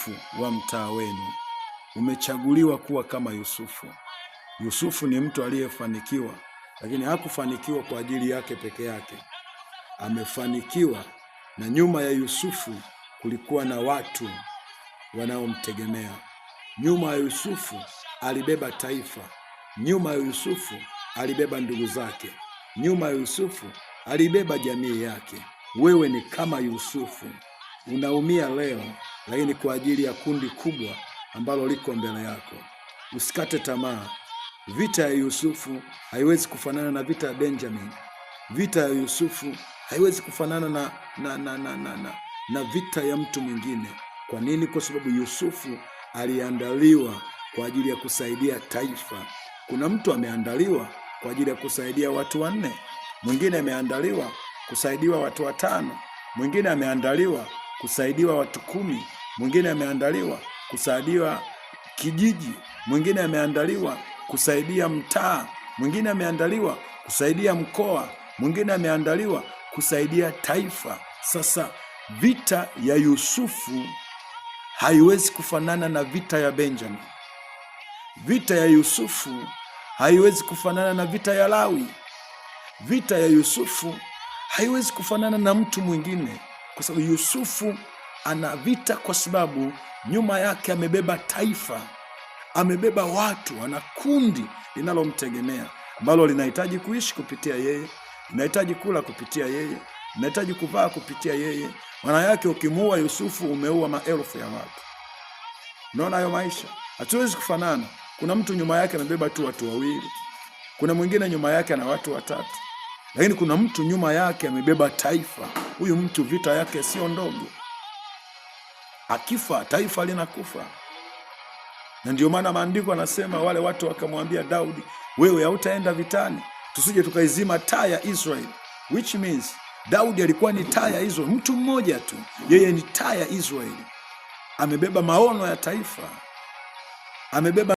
Yusufu wa mtaa wenu. Umechaguliwa kuwa kama Yusufu. Yusufu ni mtu aliyefanikiwa, lakini hakufanikiwa kwa ajili yake peke yake. Amefanikiwa na nyuma ya Yusufu kulikuwa na watu wanaomtegemea. Nyuma ya Yusufu alibeba taifa. Nyuma ya Yusufu alibeba ndugu zake. Nyuma ya Yusufu alibeba jamii yake. Wewe ni kama Yusufu. Unaumia leo, lakini kwa ajili ya kundi kubwa ambalo liko mbele yako. Usikate tamaa. Vita ya Yusufu haiwezi kufanana na vita ya Benjamin. Vita ya Yusufu haiwezi kufanana na vita ya mtu mwingine. Kwa nini? Kwa sababu Yusufu aliandaliwa kwa ajili ya kusaidia taifa. Kuna mtu ameandaliwa kwa ajili ya kusaidia watu 4, mwingine ameandaliwa kusaidiwa watu 5, mwingine ameandaliwa kusaidiwa watu 10, mwingine ameandaliwa kusaidiwa kijiji, mwingine ameandaliwa kusaidia mtaa, mwingine ameandaliwa kusaidia mkoa, mwingine ameandaliwa kusaidia taifa. Sasa vita ya Yusufu haiwezi kufanana na vita ya Benjamin. Vita ya Yusufu haiwezi kufanana na vita ya Lawi. Vita ya Yusufu haiwezi kufanana na mtu mwingine, kwa sababu Yusufu ana vita kwa sababu nyuma yake amebeba taifa, amebeba watu, ana kundi linalomtegemea ambalo linahitaji kuishi kupitia yeye, linahitaji kula kupitia yeye, linahitaji kuvaa kupitia yeye. Maana yake ukimuua Yusufu umeua maelfu ya watu. Unaona hayo maisha? Hatuwezi kufanana. Kuna mtu nyuma yake amebeba tu watu 2, kuna mwingine nyuma yake ana watu 3, lakini kuna mtu nyuma yake amebeba taifa. Huyu mtu vita yake sio ndogo. Akifa taifa linakufa. Na ndio maana maandiko yanasema wale watu wakamwambia Daudi, wewe hautaenda vitani, tusije tukaizima taa ya Israeli. Which means Daudi alikuwa ni taa ya Israeli, mtu mmoja tu. Yeye ni taa ya Israeli. Amebeba maono ya taifa. Amebeba